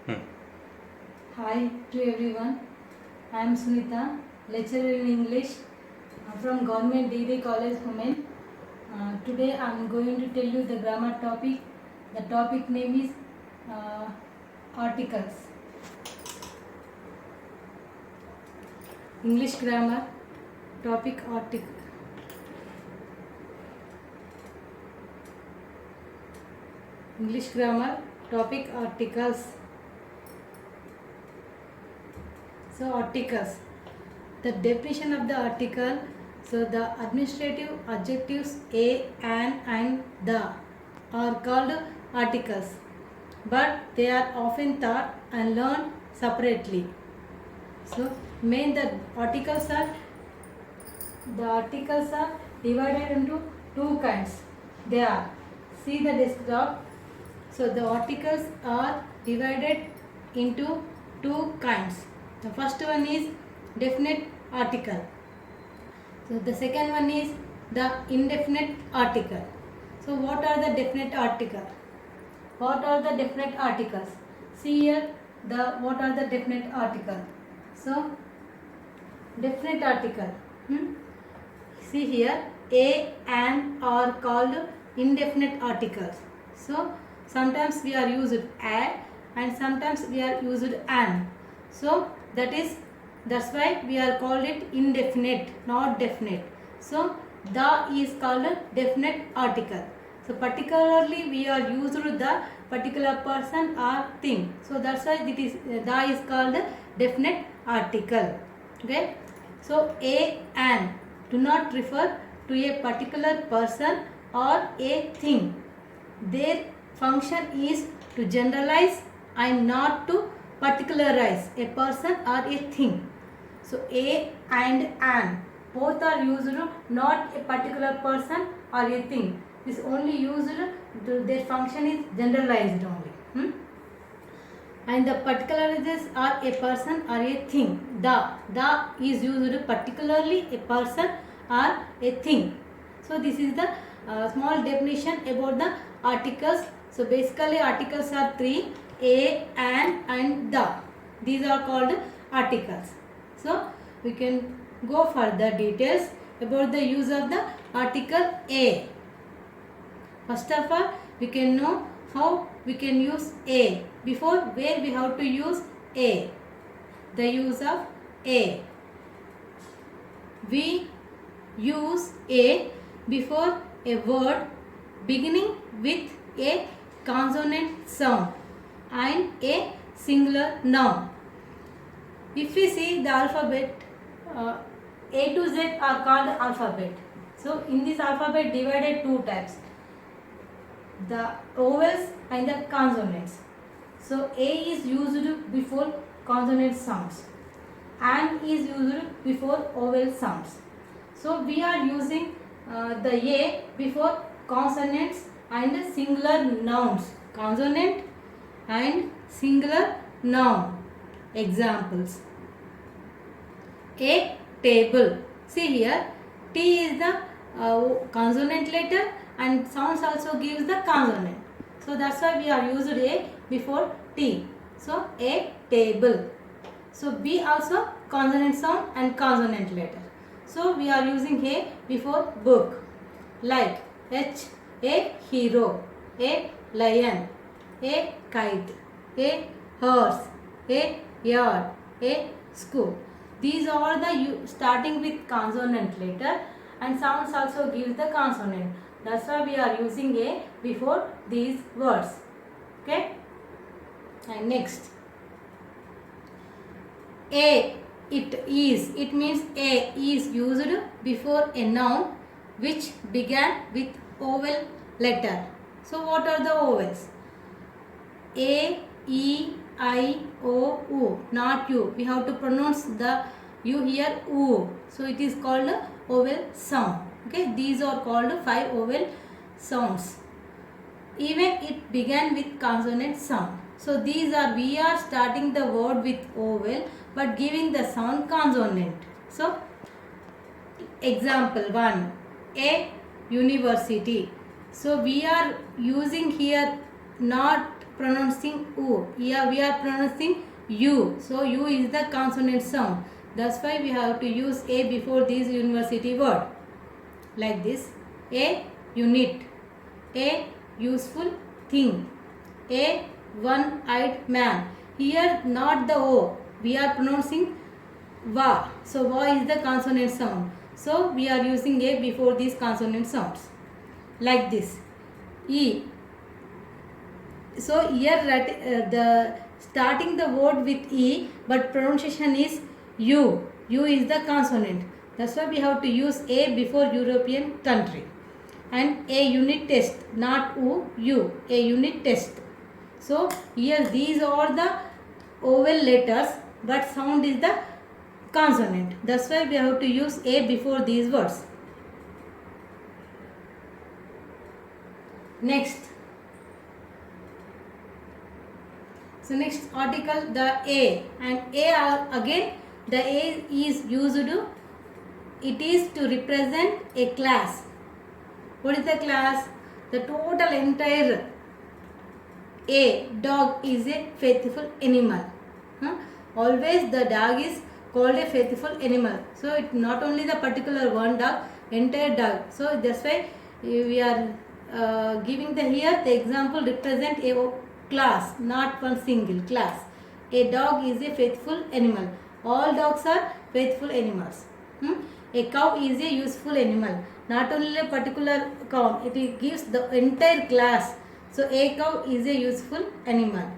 Hmm. Hi to everyone. I am Sunita, lecturer in English from Government Degree College Women. Today I am going to tell you the grammar topic. The topic name is uh, articles. English grammar topic article. English grammar topic articles. So articles. The definition of the article. So the administrative adjectives a, an and the are called articles, but they are often taught and learned separately. So main the articles are divided into two kinds. They are, see the desktop. So the articles are divided into two kinds. The first one is definite article. So the second one is the indefinite article. So what are the definite article? What are the definite articles? See here the what are the definite article. So definite article. See here a and are called indefinite articles. So sometimes we are used a and sometimes we are used an. So that's why we are called it indefinite, not definite. So the is called a definite article. So particularly we are used the particular person or thing. So that's why it is the is called a definite article. Okay. So a and do not refer to a particular person or a thing. Their function is to generalize and not to particularize a person or a thing. So a and an both are used not a particular person or a thing. This only used their function is generalized only. And the particularizes are a person or a thing. The is used particularly a person or a thing. So this is the small definition about the articles. So basically articles are three: a, an and the. These are called articles. So we can go further details about the use of the article a. First of all, we can know how we can use a. Before, where we have to use a. The use of a. We use a before a word beginning with a consonant sound and a singular noun. If we see the alphabet, A to Z are called alphabet. So in this alphabet divided two types, the vowels and the consonants. So A is used before consonant sounds and is used before vowel sounds. So we are using the A before consonants and singular nouns. Consonant and singular noun. Examples: a table. See here, T is the consonant letter and sounds also gives the consonant. So that's why we are used a before T. So a table. So B also consonant sound and consonant letter. So we are using a before book. Like H, a hero, a lion, a kite, a horse, a yard, a school. These are the starting with consonant letter and sounds also gives the consonant. That's why we are using a before these words. Okay. And next, a, it means a is used before a noun which began with vowel letter. So what are the vowels? A, E, I, O, U, not U. We have to pronounce the U here, U. So it is called a vowel sound. Okay, these are called 5 vowel sounds. Even it began with consonant sound. So these are, we are starting the word with vowel but giving the sound consonant. So example 1, a university. So we are using here not pronouncing U. Here we are pronouncing U. So U is the consonant sound. That's why we have to use A before this university word. Like this. A unit. A useful thing. A one-eyed man. Here not the O. We are pronouncing Va. So Va is the consonant sound. So we are using A before these consonant sounds. Like this. E. So here the starting the word with E, but pronunciation is U. U is the consonant. That's why we have to use A before European country. And a unit test, not U. A unit test. So here these are the vowel letters, but sound is the consonant. That's why we have to use A before these words. Next. So next article, the A, and A again the A is used to, it is to represent a class. What is the class? The total entire A. Dog is a faithful animal. Always the dog is called a faithful animal. So it not only the particular one dog, entire dog. So that's why we are giving the here the example represent a class, not one single class. A dog is a faithful animal. All dogs are faithful animals. A cow is a useful animal. Not only a particular cow, it gives the entire class. So a cow is a useful animal.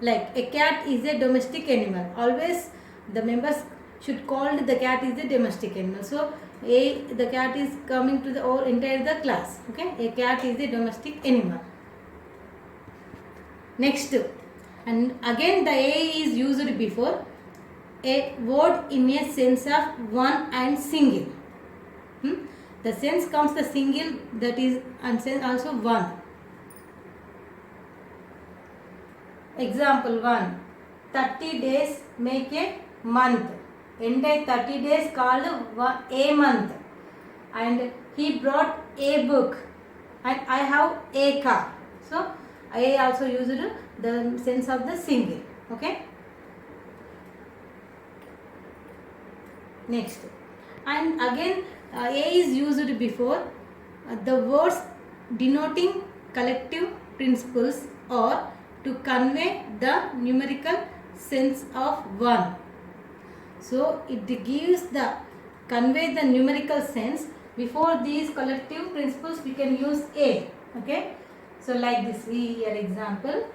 Like a cat is a domestic animal. Always the members should call the cat is a domestic animal. So the cat is coming to the entire the class. Okay, a cat is a domestic animal. Next, and again the A is used before a word in a sense of one and single. The sense comes the single, that is, and sense also one. Example 1. 30 days make a month. Entire 30 days called a month. And he brought a book. And I have a car. So I also used the sense of the single. Okay. Next. And again A is used before the words denoting collective principles or to convey the numerical sense of one. So it gives the convey the numerical sense. Before these collective principles we can use A. Okay. So like this, here example,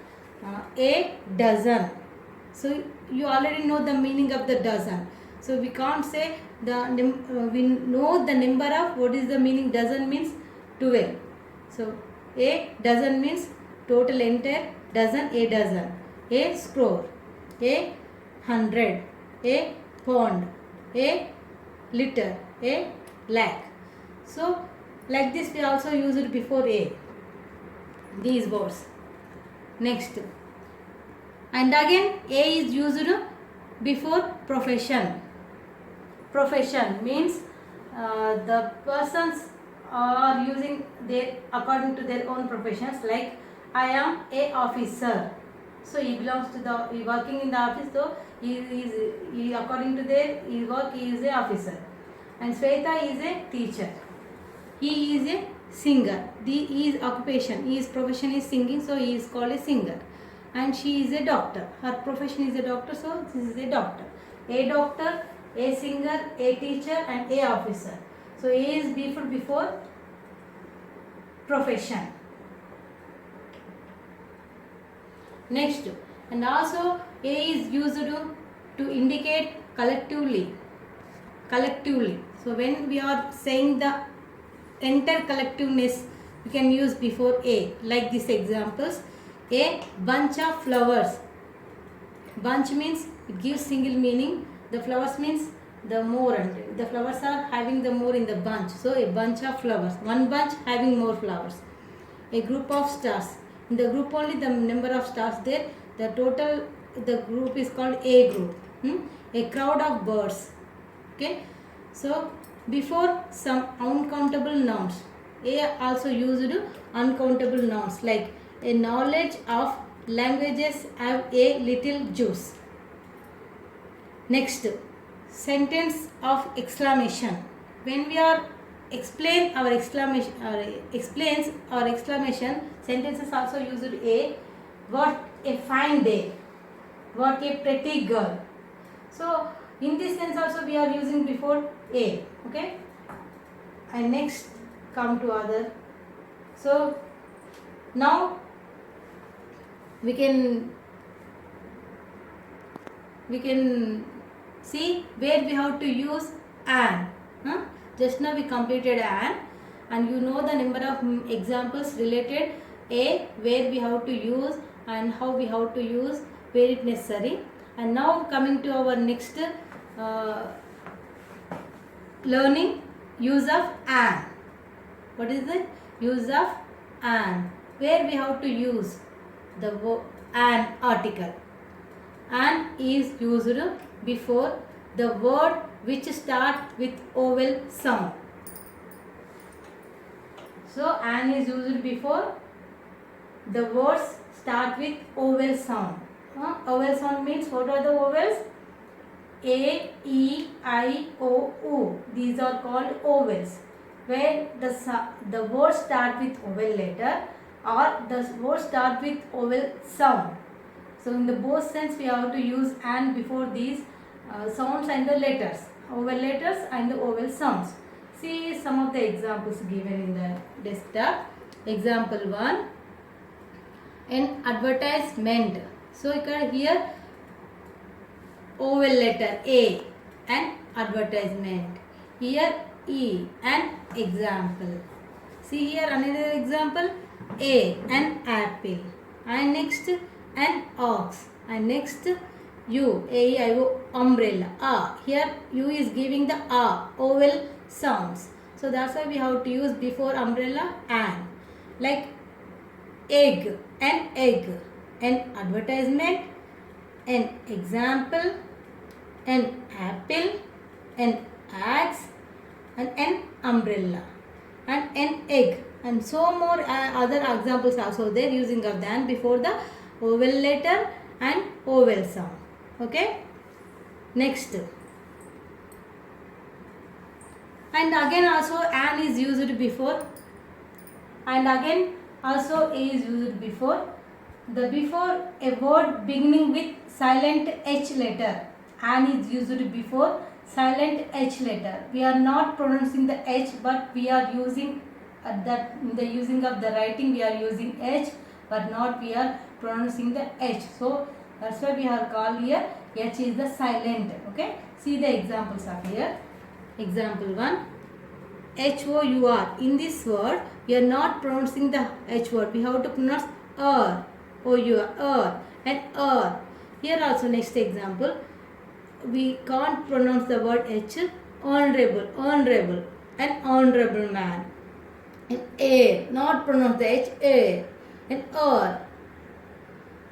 a dozen. So you already know the meaning of the dozen. So we can't say we know the number of, what is the meaning? Dozen means 12. So a dozen means total entire dozen, a dozen. A scroll, a 100, a pond, a liter, a lakh. So like this we also use it before a, these words. Next, and again a is used before profession. Profession means the persons are using their according to their own professions. Like I am a officer, so he belongs to the, he working in the office, so he according to their work he is a officer. And Sweta is a teacher, he is a singer. His occupation, his profession is singing, so he is called a singer. And she is a doctor, her profession is a doctor, so this is a doctor. A doctor, a singer, a teacher, and a officer. So A is before profession. Next, and also A is used to indicate collectively. So when we are saying the entire collectiveness, we can use before A. Like these examples, a bunch of flowers. Bunch means it gives single meaning. The flowers means the more, and the flowers are having the more in the bunch. So a bunch of flowers, one bunch having more flowers. A group of stars. In the group only the number of stars there. The total, the group is called A group. A crowd of birds. Okay. So before some uncountable nouns, A also used uncountable nouns, like a knowledge of languages have a little juice. Next, sentence of exclamation. When we are explains our exclamation, sentences also used a what a fine day, what a pretty girl. So in this sense also we are using before a. Okay, and next come to other. So now we can see where we have to use an. Just now we completed an, and you know the number of examples related a, where we have to use and how we have to use where it necessary. And now coming to our next learning, use of an. What is the use of an? Where we have to use the an article. An is used before the word which start with vowel sound. So an is used before the words start with vowel sound. Vowel sound means what are the vowels? A, E, I, O, U. These are called vowels. Where the words start with vowel letter or the words start with vowel sound. So in the both sense we have to use an before these sounds and the letters, vowel letters and the vowel sounds. See some of the examples given in the desktop. Example 1, an advertisement. So here vowel letter A, an advertisement. Here E, an example. See here another example, A, an apple. And next an ox. And next U, A-E-I-O, umbrella. Here U is giving the vowel sounds. So that's why we have to use before umbrella an. Like egg, an egg, an advertisement, an example, an apple, an axe, and an umbrella, and an egg, and so more other examples also there using of than before the vowel letter and vowel sound. Okay, next, and again also an is used before, and again also a is used before. The before a word beginning with silent H letter, an is used before silent H letter. We are not pronouncing the H, but we are using that in the using of the writing we are using H, but not we are pronouncing the H. So that's why we are called here H is the silent. Okay, see the examples of here. Example 1, H-O-U-R. In this word we are not pronouncing the H word, we have to pronounce O-U-R, and here also next example, we can't pronounce the word H. Honorable, honorable, an honorable man. And A, not pronounce the H, A. And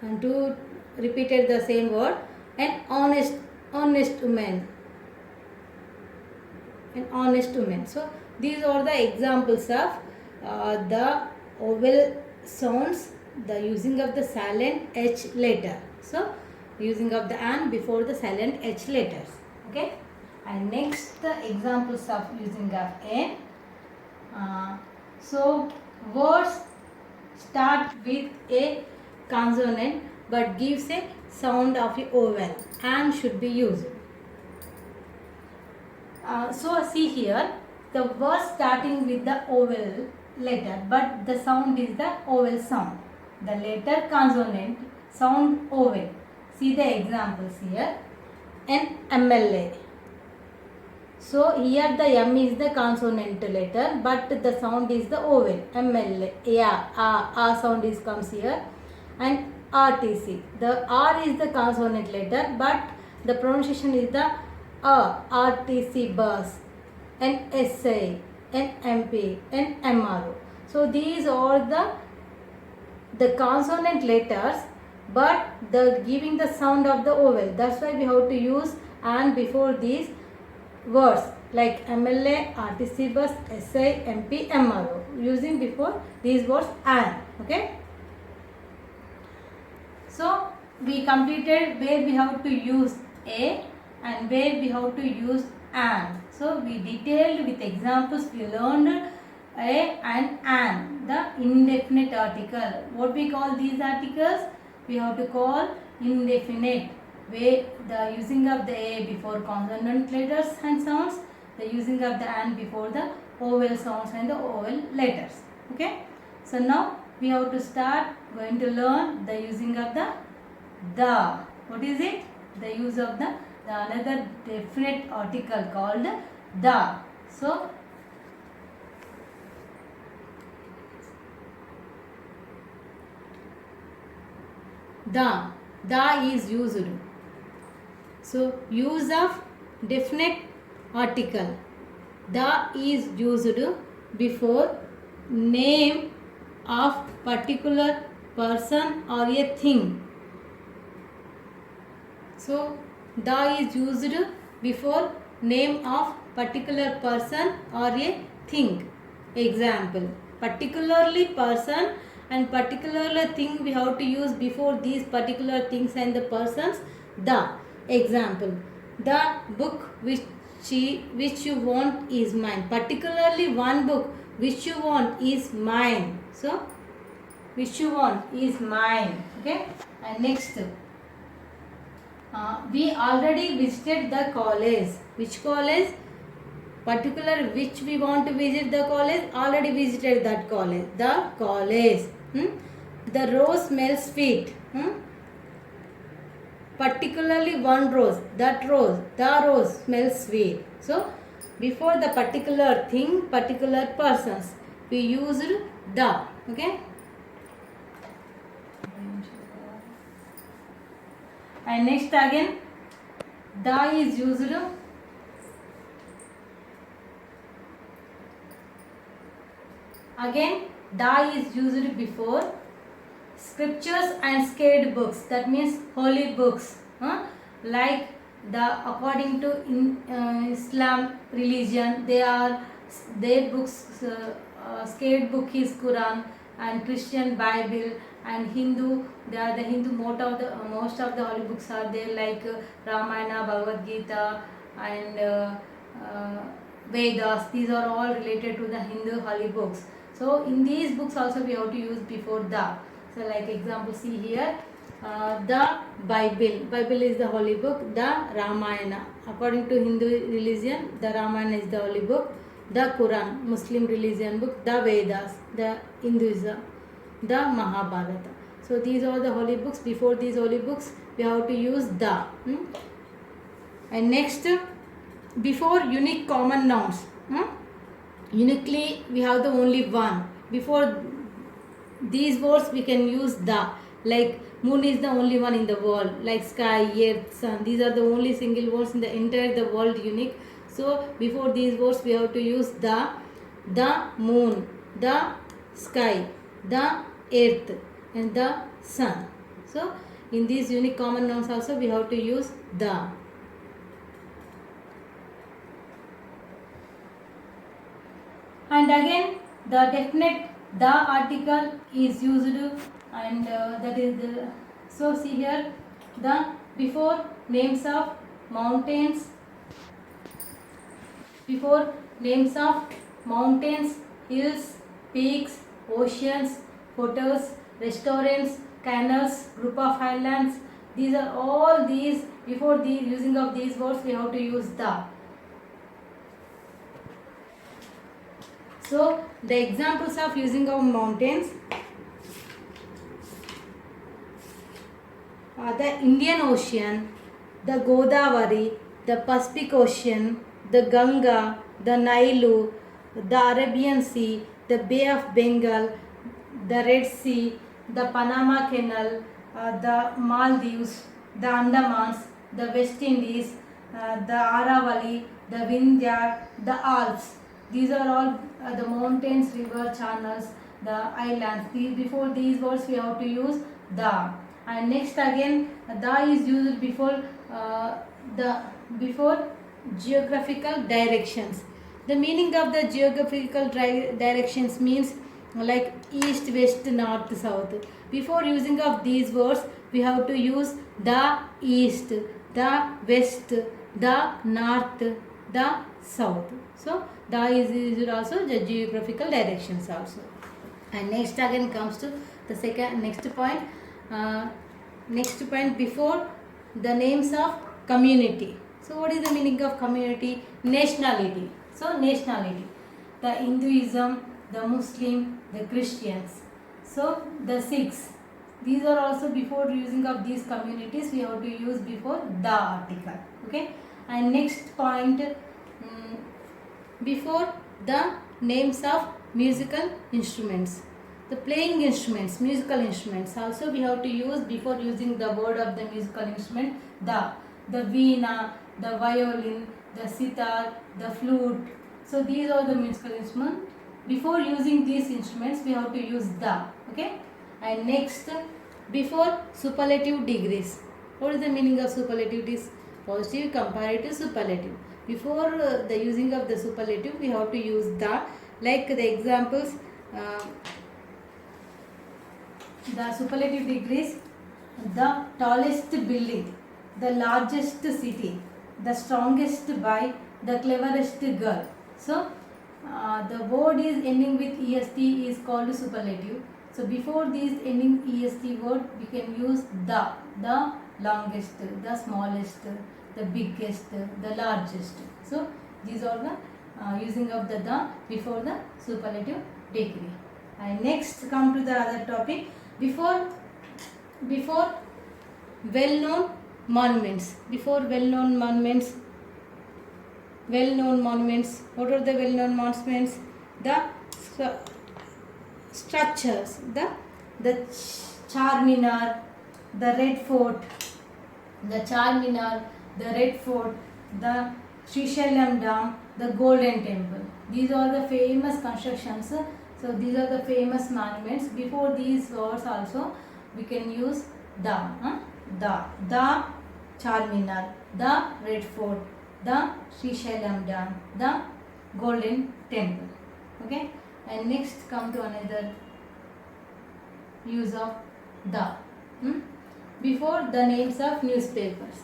and to repeated the same word, an honest, honest woman, an honest woman. So these are the examples of the vowel sounds, the using of the silent H letter. So using of the an before the silent H letters. Okay, and next the examples of using of an. So words start with a consonant but gives a sound of a vowel. An should be used. So see here, the word starting with the vowel letter, but the sound is the vowel sound. The letter consonant sound vowel. See the examples here. An MLA. So here the M is the consonant letter, but the sound is the vowel. MLA. Yeah, A sound is comes here. And RTC. The R is the consonant letter, but the pronunciation is the RTC bus. And SA, and MP, and MRO. So these are the consonant letters, but the giving the sound of the vowel. That's why we have to use an before these words like MLA, RTC bus, SI, MP, MRO. Using before these words an. Okay. So we completed where we have to use a and where we have to use an. So we detailed with examples. We learned a and an, the indefinite article. What we call these articles? We have to call indefinite, where the using of the a before consonant letters and sounds, the using of the and before the vowel sounds and the vowel letters. Okay. So now we have to start going to learn the using of the. What is it? The use of the another definite article called the. So the is used. So use of definite article. The is used before name of particular person or a thing. So the is used before name of particular person or a thing. Example, particularly person and particular thing we have to use before these particular things and the persons. The example, the book which you want is mine. Particularly one book which you want is mine. So which you want is mine. Okay. And next, we already visited the college. Which college? Particular which we want to visit the college, already visited that college. The college. The rose smells sweet. Particularly one rose, that rose, the rose smells sweet. So before the particular thing, particular persons, we used the. Okay. And next again, the is used again. The is used before scriptures and sacred books. That means holy books. Like the according to Islam religion, their books. Sacred book is Quran, and Christian Bible, and Hindu, they are the Hindu. Most of the holy books are there, like Ramayana, Bhagavad Gita, and Vedas. These are all related to the Hindu holy books. So in these books also we have to use before the. So like example, see here, the Bible. Bible is the holy book. The Ramayana, according to Hindu religion, the Ramayana is the holy book. The Quran, Muslim religion book. The Vedas, the Hinduism. The Mahabharata. So these are the holy books. Before these holy books we have to use the. And next, before unique common nouns. Uniquely we have the only one. Before these words we can use the. Like moon is the only one in the world. Like sky, earth, sun. These are the only single words in the entire the world unique. So before these words we have to use the moon, the sky, the earth, and the sun. So in these unique common nouns also we have to use the. And again the definite the article is used, and that is the. So see here, the before names of mountains, before names of mountains, hills, peaks, oceans, hotels, restaurants, canals, group of islands. These are all these. Before the using of these words we have to use the. So the examples of using of mountains are the Indian Ocean, the Godavari, the Pacific Ocean, the Ganga, the Nile, the Arabian Sea, the Bay of Bengal, the Red Sea, the Panama Canal, the Maldives, the Andamans, the West Indies, the Aravalli, the Vindhya, the Alps. These are all the mountains, river, channels, the islands. Before these words we have to use the. And next again, the is used before before geographical directions. The meaning of the geographical directions means like east, west, north, south. Before using of these words we have to use the east, the west, the north, the south. So the is used also the geographical directions also. And next again comes to the next point. Next point, before the names of community. So what is the meaning of community? Nationality. So nationality, the Hinduism, the Muslim, the Christians, so the Sikhs. These are also, before using of these communities we have to use before the article. Okay. And next point, before the names of musical instruments, the playing instruments, musical instruments also we have to use before using the word of the musical instrument. The veena, the violin, the sitar, the flute. So these are the musical instruments. Before using these instruments we have to use the. Okay. And next, before superlative degrees. What is the meaning of superlative degrees? Positive, comparative, superlative. Before the using of the superlative we have to use the, like the examples, the superlative degrees: the tallest building, the largest city, the strongest boy, the cleverest girl. So the word is ending with est is called superlative. So before these ending est word we can use the longest, the smallest, the biggest, the largest. So these are the using of the before the superlative degree. And next come to the other topic, before well-known monuments. Before well-known monuments, what are the well-known monuments? The structures, the Charminar, the Red Fort, the Charminar, the Red Fort, the Srisailam Dam, the Golden Temple. These are the famous constructions. So these are the famous monuments. Before these words also we can use the Charminar, the Red Fort, the Srisailam Dam, the Golden Temple. Okay. And next come to another use of the. Before the names of newspapers.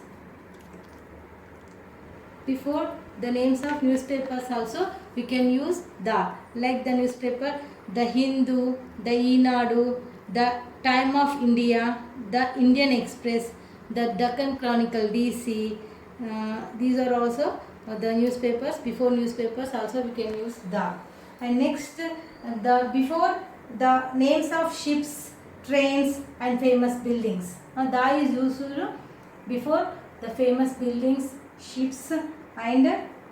Before the names of newspapers also we can use the, like the newspaper, the Hindu, the Eenadu, the Time of India, the Indian Express, the Deccan Chronicle DC. These are also the newspapers. Before newspapers also we can use the. And next, the before the names of ships, trains and famous buildings. The is used before the famous buildings, ships and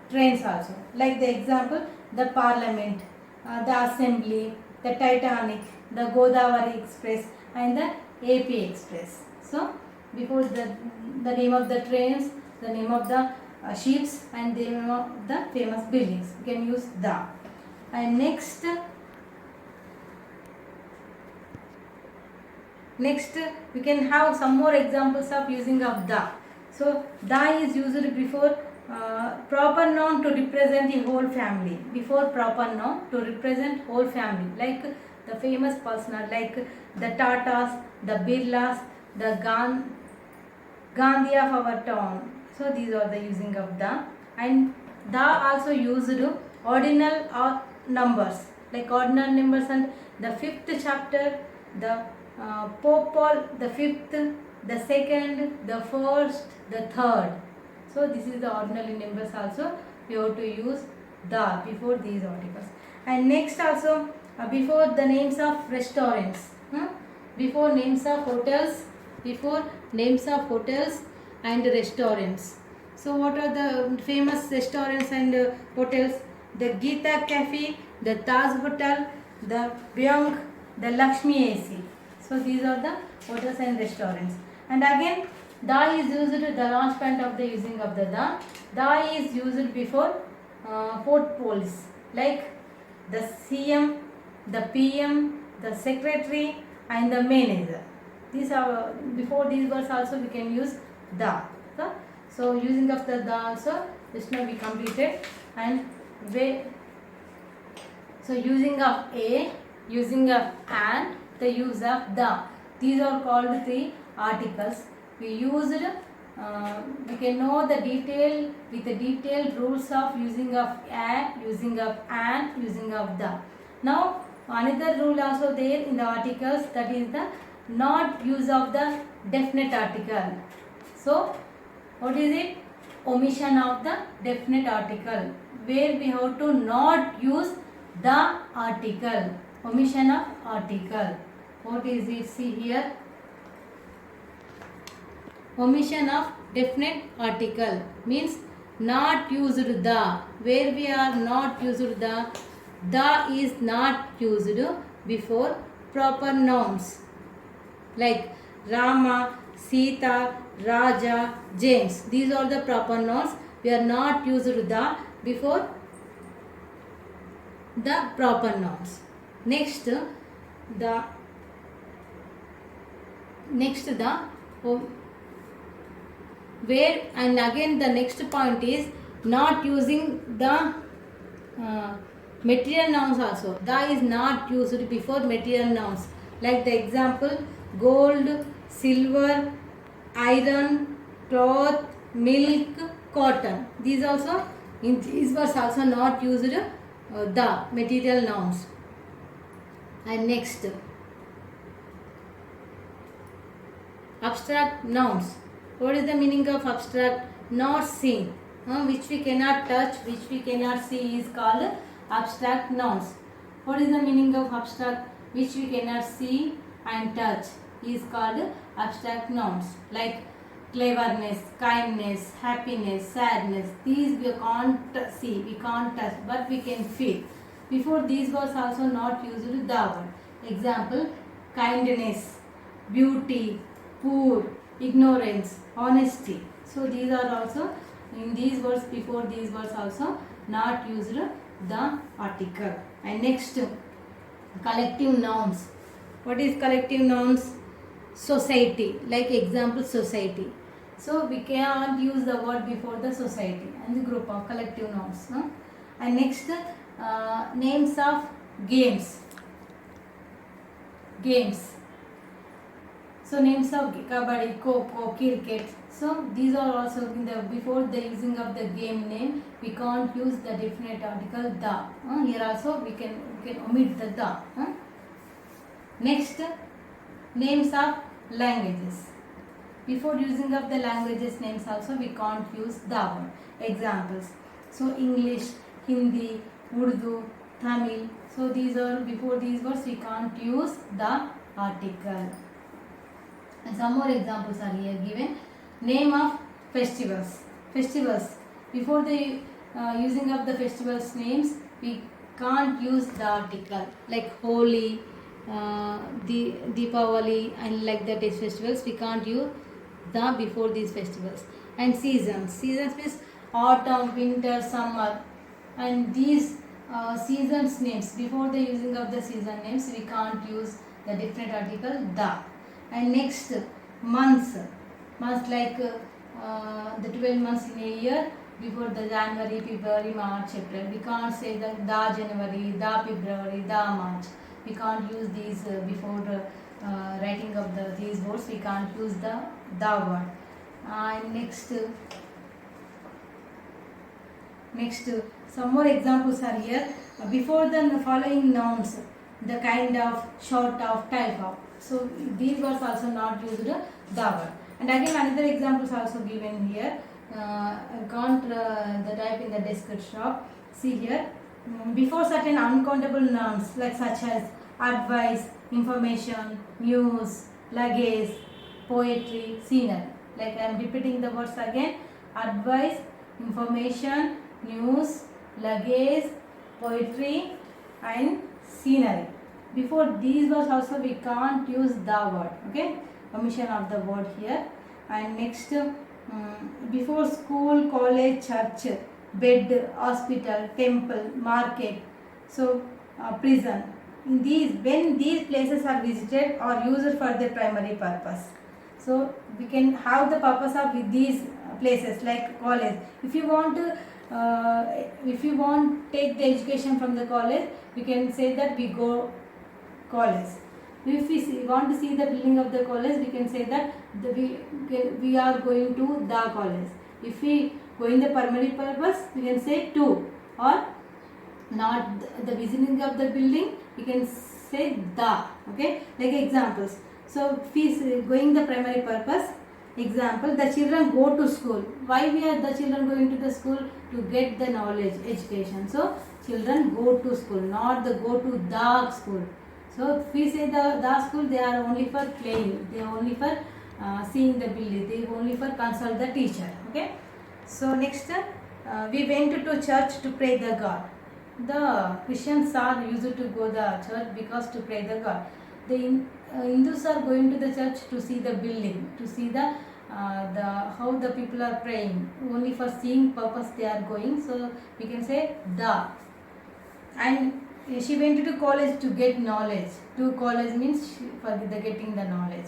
trains also. Like the example, the Parliament, the Assembly, the Titanic, the Godavari Express and the AP Express. So before the name of the trains, the name of the ships and the name of the famous buildings, we can use the. And next we can have some more examples of using of the. So the is used before proper noun to represent the whole family. Before proper noun to represent whole family, like the famous personal, like the Tatas, the Birlas, the Gandhi of our town. So these are the using of the. And the also used ordinal or numbers, like ordinal numbers and the 5th chapter, the Pope Paul the 5th, the 2nd, the 1st, the 3rd. So this is the ordinal numbers also we have to use the before these articles. And next also before the names of restaurants, before names of hotels, and restaurants. So what are the famous restaurants and hotels? The Geeta Cafe, the Taj Hotel, the Byung, the Lakshmi AC. So these are the hotels and restaurants. And again, the is used the last point of the using of the. The is used before portfolios, like the CM, the PM, the secretary and the manager. These are before these words also we can use the. So using of the also this now we completed. And so using of a, using of an, the use of the. These are called the articles, we used we can know the detail with the detailed rules of using of using of and, using of the. Now another rule also there in the articles, that is the not use of the definite article. So what is it? Omission of the definite article, where we have to not use the article. Omission of article. What is it? See here. Omission of definite article means not used the, where we are not used the is not used before proper nouns like Rama, Sita, Raja, James. These are the proper nouns. We are not used the before the proper nouns. Next the where, and again the next point is not using the material nouns also. The is not used before material nouns, like the example gold, silver, iron, cloth, milk, cotton. These also, in these words also not used the material nouns. And next, abstract nouns. What is the meaning of abstract? Not seen, which we cannot touch, which we cannot see, is called abstract nouns. What is the meaning of abstract? Which we cannot see and touch is called abstract nouns, like cleverness, kindness, happiness, sadness. These we can't see, we can't touch, but we can feel. Before these was also not used the word. Example, kindness, beauty, poor, ignorance, honesty. So these are also in these words, before these words also not used the article. And next, collective nouns. What is collective nouns? Society, like example society. So we cannot use the word before the society and the group of collective nouns. And next, names of games. So names of kabaddi, kho-kho, cricket. So these are also in the before the using of the game name. We can't use the definite article the. Here also we can omit the. Next, names of languages. Before using of the languages names also we can't use the word. Examples. So English, Hindi, Urdu, Tamil. So these are before these words we can't use the article. And some more examples are here given. Name of festivals. Before the using of the festivals names, we can't use the article, like Holi, Deepavali, and like that is festivals. We can't use the before these festivals. And seasons means autumn, winter, summer, and these seasons names, before the using of the season names we can't use the different article the. And next, months like the 12 months in a year. Before the January, February, March, April, we can't say the January, the February, the March. We can't use these before writing of these words. We can't use the word. And next, some more examples are here. Before the following nouns, the kind of, sort of, type of. So these words also not used the word. And again another examples also given here. Count the type in the description. See here. Before certain uncountable nouns like such as advice, information, news, luggage, poetry, scenery. Like I am repeating the words again. Advice, information, news, luggage, poetry, and scenery. Before these words also we can't use the word. Okay, omission of the word here. And next, before school, college, church, bed, hospital, temple, market, so prison. In these, when these places are visited or used for their primary purpose, so we can have the purpose of with these places like college. If you want to take the education from the college, we can say that we go college. If we want to see the building of the college, we can say that we are going to the college. If we go in the primary purpose, we can say to, or not the visiting of the building, we can say the. Okay, like examples. So if we going the primary purpose, example, the children go to school. Why we are the children going to the school? To get the knowledge, education. So children go to school, not the go to the school. So if we say the school, they are only for playing, they are only for seeing the building, they only for consult the teacher. Okay. So next, we went to church to pray the God. The Christians are used to go the church because to pray the God. The Hindus are going to the church to see the building, to see the how the people are praying. Only for seeing purpose they are going. So we can say the. And she went to college to get knowledge. To college means for the getting the knowledge.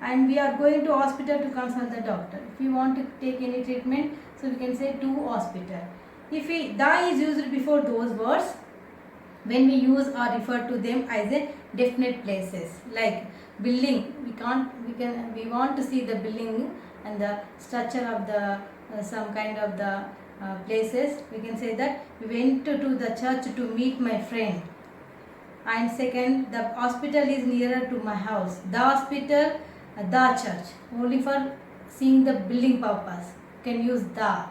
And we are going to hospital to consult the doctor. If you want to take any treatment, so we can say to hospital. If we the is used before those words, when we use or refer to them as a definite places, like building, we want to see the building and the structure of the some kind of the places, we can say that we went to the church to meet my friend. And second, the hospital is nearer to my house. The hospital, the church, only for seeing the building purpose, you can use the.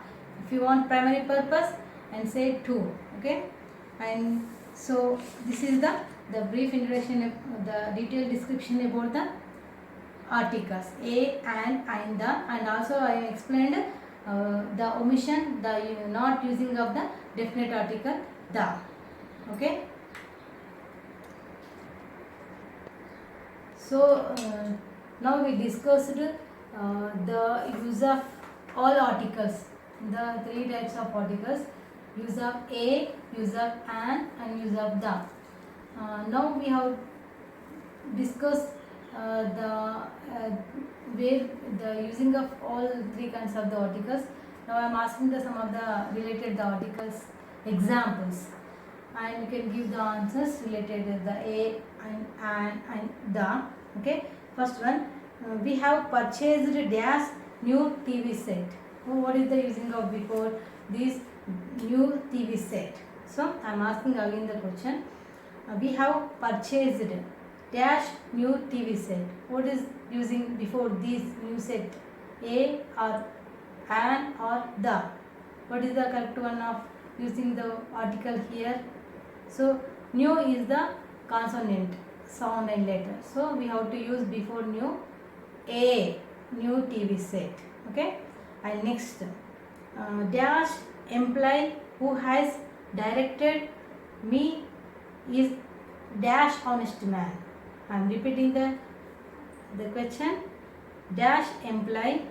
If you want primary purpose, and say to. Okay. And so this is the brief introduction, the detailed description about the articles a and the, and also I explained the omission, the not using of the definite article the. Okay. So now we discussed the use of all articles, the three types of articles: use of a, use of and use of the. Now we have discussed where the using of all three kinds of the articles. Now I am asking some of the related the articles examples, and you can give the answers related to the a and the. Okay. First one, we have purchased dash new TV set. So what is the using of before this new TV set? So I am asking again the question. We have purchased dash new TV set. What is using before this new set? A or an or the? What is the correct one of using the article here? So new is the consonant sound and letter. So we have to use before new a, new TV set. Okay. And next, dash employee who has directed me is dash honest man. I am repeating the question. Dash employee